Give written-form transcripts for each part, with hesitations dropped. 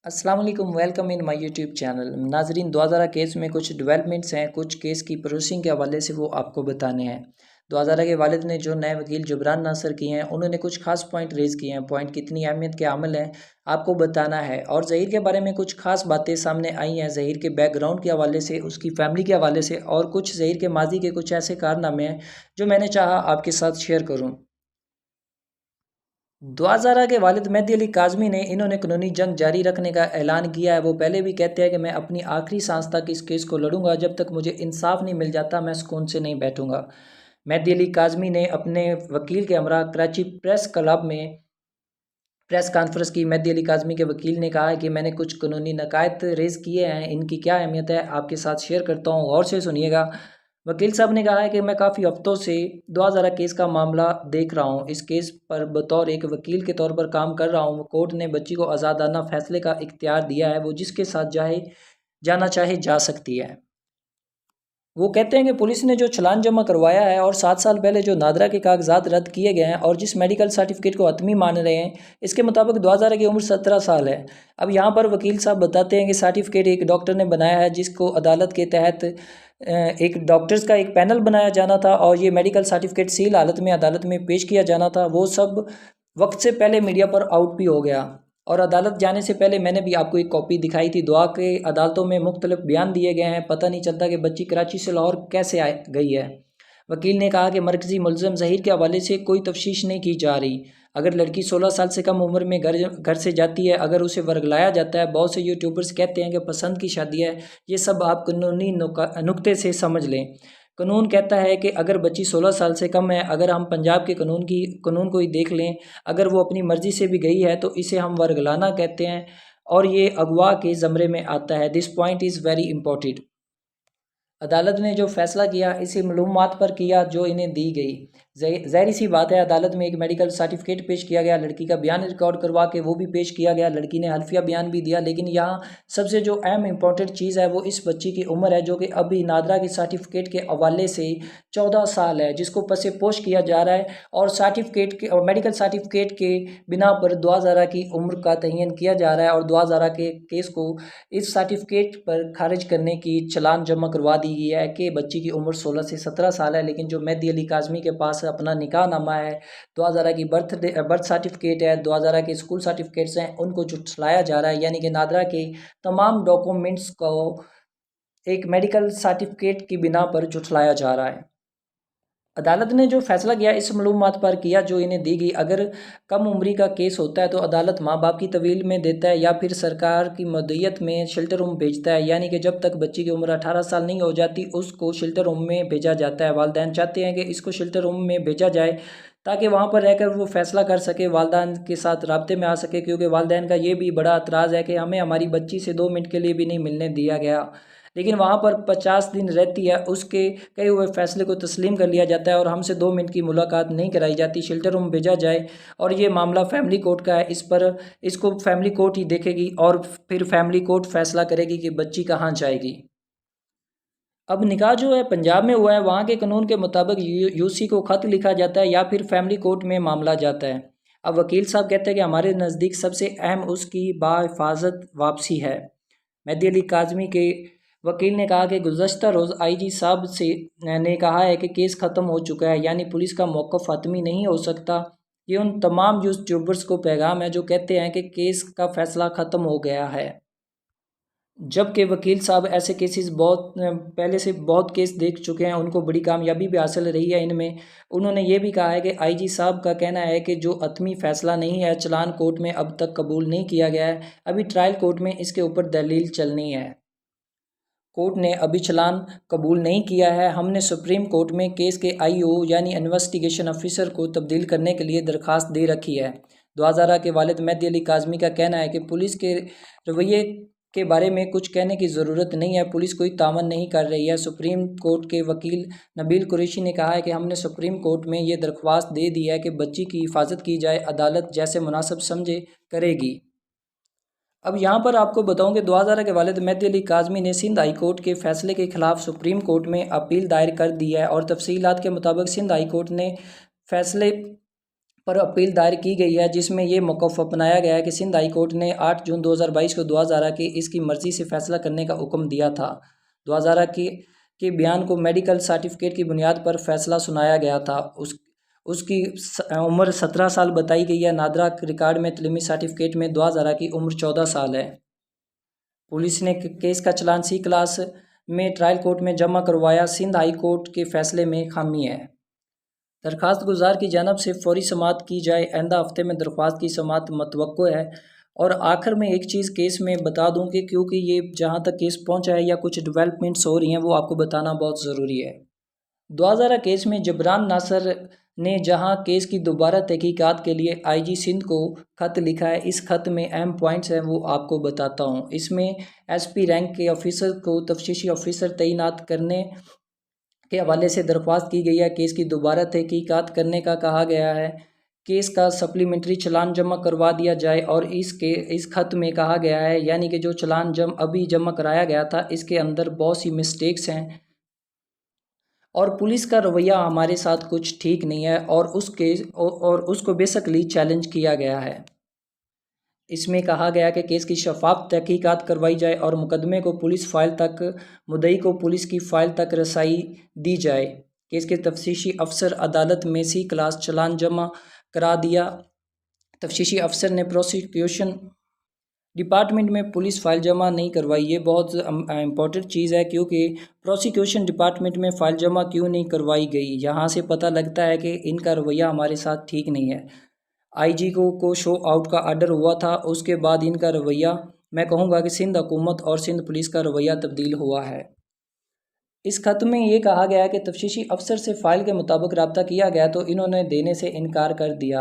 अस्सलाम वालेकुम, welcome in my YouTube channel. नाजरीन, 2000 केस में कुछ डेवलपमेंट्स हैं, कुछ केस की प्रोसेसिंग के हवाले से वो आपको बताने हैं। 2000 के वालिद ने जो नए वकील जबरान नासर किए हैं, उन्होंने कुछ खास पॉइंट रेज़ किए हैं। पॉइंट कितनी अहमियत के हामिल हैं आपको बताना है। और ज़हीर के बारे में कुछ खास बातें सामने आई हैं, ज़हीर के बैकग्राउंड के हवाले से, उसकी फैमिली के हवाले से, और कुछ ज़हीर के माजी के कुछ ऐसे कारनामे हैं जो मैंने चाहा आपके साथ शेयर करूँ। दुआज़ारा के वालिद मेहदी अली काज़मी ने इन्होंने कानूनी जंग जारी रखने का ऐलान किया है। वो पहले भी कहते हैं कि मैं अपनी आखिरी सांस तक इस केस को लड़ूंगा, जब तक मुझे इंसाफ नहीं मिल जाता मैं सुकून से नहीं बैठूंगा। मेहदी अली काज़मी ने अपने वकील के हमरा कराची प्रेस क्लब में प्रेस कॉन्फ्रेंस की। मेहदी अली काज़मी के वकील ने कहा है कि मैंने कुछ कानूनी नकायत रेज़ किए हैं, इनकी क्या अहमियत है आपके साथ शेयर करता हूँ, गौर से सुनिएगा। वकील साहब ने कहा है कि मैं काफ़ी हफ्तों से 2000 केस का मामला देख रहा हूँ। इस केस पर बतौर एक वकील के तौर पर काम कर रहा हूँ। कोर्ट ने बच्ची को आज़ादाना फैसले का इख्तियार दिया है, वो जिसके साथ जाना चाहे जा सकती है। वो कहते हैं कि पुलिस ने जो चालान जमा करवाया है और 7 साल पहले जो नादरा के कागजात रद्द किए गए हैं और जिस मेडिकल सर्टिफिकेट को हतमी मान रहे हैं, इसके मुताबिक 2000 की उम्र 17 साल है। अब यहाँ पर वकील साहब बताते हैं कि सर्टिफिकेट एक डॉक्टर ने बनाया है, जिसको अदालत के तहत एक डॉक्टर्स का एक पैनल बनाया जाना था और ये मेडिकल सर्टिफिकेट सील हालत में अदालत में पेश किया जाना था। वो सब वक्त से पहले मीडिया पर आउट भी हो गया और अदालत जाने से पहले मैंने भी आपको एक कॉपी दिखाई थी। दुआ के अदालतों में मुख्तलिफ बयान दिए गए हैं, पता नहीं चलता कि बच्ची कराची से लाहौर कैसे गई है। वकील ने कहा कि मरकज़ी मुलज़म ज़हीर के हवाले से कोई तफ्तीश नहीं की जा रही। अगर लड़की 16 साल से कम उम्र में घर से जाती है, अगर उसे वर्गलाया जाता है, बहुत से यूट्यूबर्स कहते हैं कि पसंद की शादी है, ये सब आप कानूनी नुक्ते से समझ लें। कानून कहता है कि अगर बच्ची 16 साल से कम है, अगर हम पंजाब के कानून को ही देख लें, अगर वो अपनी मर्ज़ी से भी गई है तो इसे हम वर्गलाना कहते हैं और ये अगवा के ज़मरे में आता है। This point is very important. अदालत ने जो फ़ैसला किया इसी मालूमात पर किया जो इन्हें दी गई। ज़ाहिर सी बात है, अदालत में एक मेडिकल सर्टिफिकेट पेश किया गया, लड़की का बयान रिकॉर्ड करवा के वो भी पेश किया गया, लड़की ने हल्फिया बयान भी दिया। लेकिन यहाँ सबसे जो अहम इम्पॉर्टेंट चीज़ है वो इस बच्ची की उम्र है, जो कि अभी नादरा की सर्टिफिकेट के हवाले से 14 साल है, जिसको पसे पोश किया जा रहा है और सर्टिफिकेट के और मेडिकल सर्टिफिकेट के बिना पर 2000 की उम्र का तयन किया जा रहा है और 2000 के केस को इस सर्टिफिकेट पर खारिज करने की चालान जमा करवा दी गई है कि बच्ची की उम्र 16 से 17 साल है। लेकिन जो मेहदी अली काज़मी के पास अपना निकाह नामा है, 2000 की बर्थ सर्टिफिकेट है, 2000 के स्कूल सर्टिफिकेट्स हैं, उनको झुठलाया जा रहा है। यानी कि नादरा के तमाम डॉक्यूमेंट्स को एक मेडिकल सर्टिफिकेट की बिना पर झुठलाया जा रहा है। अदालत ने जो फैसला किया इस मालूमात पर किया जो इन्हें दी गई। अगर कम उम्री का केस होता है तो अदालत माँ बाप की तवील में देता है या फिर सरकार की मदईयत में शेल्टर होम भेजता है। यानी कि जब तक बच्ची की उम्र 18 साल नहीं हो जाती उसको शेल्टर होम में भेजा जाता है। वालिदैन चाहते हैं कि इसको शेल्टर होम में भेजा जाए ताकि वहाँ पर रहकर वो फैसला कर सके, वालिदैन के साथ राब्ते में आ सके, क्योंकि वालिदैन का ये भी बड़ा एतराज़ है कि हमें हमारी बच्ची से 2 मिनट के लिए भी नहीं मिलने दिया गया। लेकिन वहाँ पर 50 दिन रहती है, उसके कहे हुए फैसले को तस्लीम कर लिया जाता है और हमसे 2 मिनट की मुलाकात नहीं कराई जाती, शेल्टर रूम भेजा जाए। और ये मामला फैमिली कोर्ट का है, इसको फैमिली कोर्ट ही देखेगी और फिर फैमिली कोर्ट फैसला करेगी कि बच्ची कहाँ जाएगी। अब निकाह जो है पंजाब में हुआ है, वहाँ के कानून के मुताबिक यूसी को ख़त लिखा जाता है या फिर फैमिली कोर्ट में मामला जाता है। अब वकील साहब कहते हैं कि हमारे नज़दीक सबसे अहम उसकी बाहिफाजत वापसी है। मेहदी अली काज़मी के वकील ने कहा कि गुज़श्ता रोज़ आईजी साहब से ने कहा है कि केस ख़त्म हो चुका है, यानी पुलिस का मौक़िफ़ हतमी नहीं हो सकता। ये उन तमाम यूट्यूबर्स को पैगाम है जो कहते हैं कि केस का फ़ैसला ख़त्म हो गया है। जबकि वकील साहब ऐसे केसेस बहुत पहले से बहुत केस देख चुके हैं, उनको बड़ी कामयाबी भी हासिल रही है इनमें। उन्होंने ये भी कहा है कि आईजी साहब का कहना है कि जो हतमी फ़ैसला नहीं है, चालान कोर्ट में अब तक कबूल नहीं किया गया है, अभी ट्रायल कोर्ट में इसके ऊपर दलील चलनी है। कोर्ट ने अभी चालान कबूल नहीं किया है। हमने सुप्रीम कोर्ट में केस के आईओ यानी इन्वेस्टिगेशन ऑफिसर को तब्दील करने के लिए दरख्वास्त दे रखी है। 2000 के वालिद मेहदी अली काज़मी का कहना है कि पुलिस के रवैये के बारे में कुछ कहने की ज़रूरत नहीं है, पुलिस कोई तावन नहीं कर रही है। सुप्रीम कोर्ट के वकील नबील कुरैशी ने कहा है कि हमने सुप्रीम कोर्ट में ये दरख्वास्त दे दी है कि बच्ची की हिफाजत की जाए, अदालत जैसे मुनासिब समझे करेगी। अब यहाँ पर आपको बताऊं कि 2000 के वालिद मेहदी अली काज़मी ने सिंध हाई कोर्ट के फैसले के खिलाफ सुप्रीम कोर्ट में अपील दायर कर दी है और तफसीलात के मुताबिक सिंध हाई कोर्ट ने फैसले पर अपील दायर की गई है, जिसमें ये मौक़िफ़ अपनाया गया है कि सिंध हाई कोर्ट ने 8 जून 2022 को दुआ ज़ारा की इसकी मर्ज़ी से फ़ैसला करने का हुक्म दिया था। दुआ ज़ारा के बयान को मेडिकल सर्टिफिकेट की बुनियाद पर फ़ैसला सुनाया गया था। उसकी उम्र 17 साल बताई गई है। नादरा रिकॉर्ड में तलीमी सर्टिफिकेट में दुआ ज़ारा की उम्र 14 साल है। पुलिस ने केस का चालान सी क्लास में ट्रायल कोर्ट में जमा करवाया। सिंध हाई कोर्ट के फ़ैसले में खामी है। दरख्वास्त गुजार की जानब से फ़ौरी समाअत की जाए। आइंदा हफ्ते में दरख्वास्त की समाअत मतवक्को है। और आखिर में एक चीज़ केस में बता दूं कि क्योंकि ये जहां तक केस पहुंचा है या कुछ डेवलपमेंट्स हो रही हैं, वो आपको बताना बहुत ज़रूरी है। 2000 केस में जबरान नासर ने जहां केस की दोबारा तहकीकात के लिए आईजी सिंध को ख़त लिखा है, इस ख़त में अहम पॉइंट्स हैं वो आपको बताता हूं। इसमें एसपी रैंक के ऑफिसर को तफ्तीशी ऑफिसर तैनात करने के हवाले से दरख्वास्त की गई है। केस की दोबारा तहकीकात करने का कहा गया है। केस का सप्लीमेंट्री चालान जमा करवा दिया जाए। और इस खत में कहा गया है, यानी कि जो चालान अभी जमा कराया गया था, इसके अंदर बहुत सी मिस्टेक्स हैं और पुलिस का रवैया हमारे साथ कुछ ठीक नहीं है और उसको बेसिकली चैलेंज किया गया है। इसमें कहा गया कि केस की शफाफ तहकीकात करवाई जाए और मुकदमे को पुलिस फ़ाइल तक मुद्दई को पुलिस की फ़ाइल तक रसाई दी जाए। केस के तफ्तीशी अफसर अदालत में सी क्लास चालान जमा करा दिया। तफ्तीशी अफसर ने प्रोसिक्यूशन डिपार्टमेंट में पुलिस फ़ाइल जमा नहीं करवाई। ये बहुत इम्पॉर्टेंट चीज़ है, क्योंकि प्रोसिक्यूशन डिपार्टमेंट में फ़ाइल जमा क्यों नहीं करवाई गई, यहाँ से पता लगता है कि इनका रवैया हमारे साथ ठीक नहीं है। आईजी को शो आउट का आर्डर हुआ था, उसके बाद इनका रवैया, मैं कहूँगा कि सिंध हुकूमत और सिंध पुलिस का रवैया तब्दील हुआ है। इस खत में ये कहा गया है कि तफ्तीशी अफसर से फ़ाइल के मुताबिक रब्ता किया गया तो इन्होंने देने से इनकार कर दिया।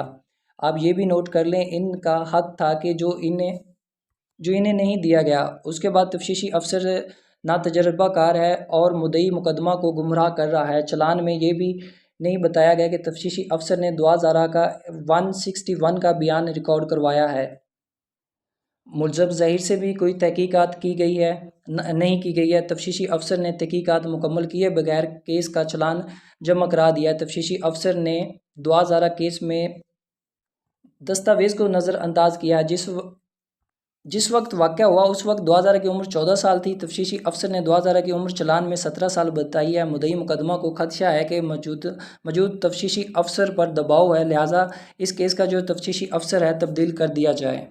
आप ये भी नोट कर लें, इनका हक था कि जो इन्हें नहीं दिया गया। उसके बाद तफ्तीशी अफसर नातजर्बाकार है और मुद्दई मुकदमा को गुमराह कर रहा है। चालान में ये भी नहीं बताया गया कि तफ्तीशी अफसर ने दुआ ज़ारा का 161 का बयान रिकॉर्ड करवाया है। मुलज़म ज़हीर से भी कोई तहकीकात की गई है नहीं की गई है। तफ्तीशी अफसर ने तहकीकात मुकम्मल किए बगैर केस का चालान जमा करा दिया। तफ्तीशी अफसर ने दुआ ज़ारा केस में दस्तावेज़ को नज़रअंदाज किया। जिस वक्त वाक़या हुआ उस वक्त दुआ ज़ारा की उम्र 14 साल थी। तफ्तीशी अफसर ने दुआ ज़ारा की उम्र चालान में 17 साल बताई है। मुद्दई मुकदमा को खदशा है कि मौजूद तफ्तीशी अफसर पर दबाव है, लिहाजा इस केस का जो तफ्तीशी अफसर है तब्दील कर दिया जाए।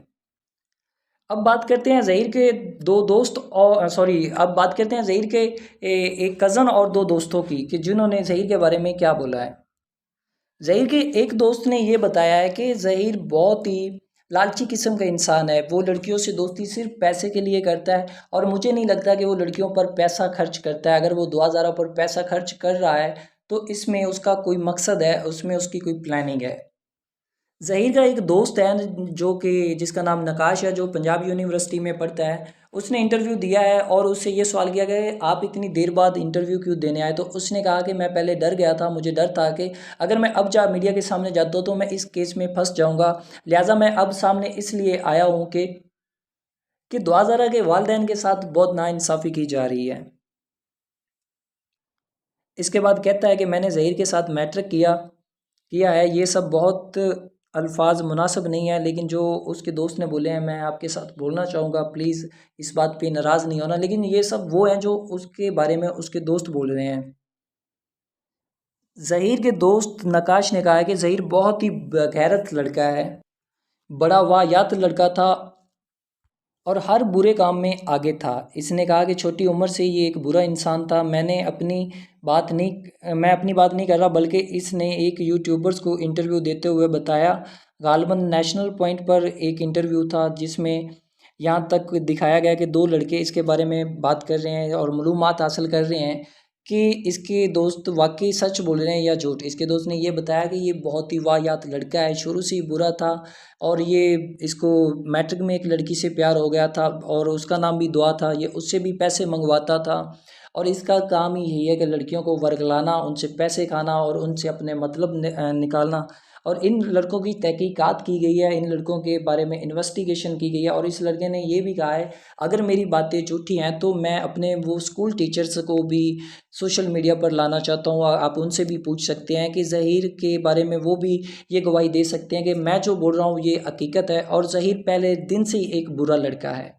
अब बात करते हैं ज़हीर के दो दोस्त और अब बात करते हैं ज़हीर के एक कज़न और दो दोस्तों की, कि जिन्होंने ज़हीर के बारे में क्या बोला है। ज़हीर के एक दोस्त ने ये बताया है कि ज़हीर बहुत ही लालची किस्म का इंसान है। वो लड़कियों से दोस्ती सिर्फ पैसे के लिए करता है और मुझे नहीं लगता कि वो लड़कियों पर पैसा खर्च करता है। अगर वो दुआ ज़ारा पर पैसा खर्च कर रहा है तो इसमें उसका कोई मकसद है, उसमें उसकी कोई प्लानिंग है। ज़हीर का एक दोस्त है जो कि जिसका नाम नकाश है, जो पंजाब यूनिवर्सिटी में पढ़ता है। उसने इंटरव्यू दिया है और उससे ये सवाल किया गया कि आप इतनी देर बाद इंटरव्यू क्यों देने आए। तो उसने कहा कि मैं पहले डर गया था, मुझे डर था कि अगर मैं अब मीडिया के सामने जाता हूँ तो मैं इस केस में फंस जाऊँगा, लिहाजा मैं अब सामने इसलिए आया हूँ कि दुआ ज़ारा के वालिदैन के साथ बहुत नाइंसाफ़ी की जा रही है। इसके बाद कहता है कि मैंने ज़हीर के साथ मैट्रिक किया है। ये सब बहुत अल्फाज मुनासिब नहीं है, लेकिन जो उसके दोस्त ने बोले हैं मैं आपके साथ बोलना चाहूँगा, प्लीज़ इस बात पे नाराज़ नहीं होना। लेकिन ये सब वो हैं जो उसके बारे में उसके दोस्त बोल रहे हैं। ज़हीर के दोस्त नकाश ने कहा है कि ज़हीर बहुत ही गैरत लड़का है, बड़ा वाहियात लड़का था और हर बुरे काम में आगे था। इसने कहा कि छोटी उम्र से ये एक बुरा इंसान था। मैं अपनी बात नहीं कर रहा, बल्कि इसने एक यूट्यूबर्स को इंटरव्यू देते हुए बताया। गालिबन नेशनल पॉइंट पर एक इंटरव्यू था जिसमें यहाँ तक दिखाया गया कि दो लड़के इसके बारे में बात कर रहे हैं और मालूमात हासिल कर रहे हैं कि इसके दोस्त वाकई सच बोल रहे हैं या झूठ। इसके दोस्त ने ये बताया कि ये बहुत ही वाहियात लड़का है, शुरू से ही बुरा था और ये इसको मैट्रिक में एक लड़की से प्यार हो गया था और उसका नाम भी दुआ था। ये उससे भी पैसे मंगवाता था और इसका काम ही यही है कि लड़कियों को वर्गलाना, उनसे पैसे खाना और उनसे अपने मतलब निकालना। और इन लड़कों की तहकीकात की गई है, इन लड़कों के बारे में इन्वेस्टिगेशन की गई है और इस लड़के ने ये भी कहा है अगर मेरी बातें झूठी हैं तो मैं अपने वो स्कूल टीचर्स को भी सोशल मीडिया पर लाना चाहता हूँ। आप उनसे भी पूछ सकते हैं कि ज़हीर के बारे में वो भी ये गवाही दे सकते हैं कि मैं जो बोल रहा हूँ ये हकीकत है और ज़हीर पहले दिन से ही एक बुरा लड़का है।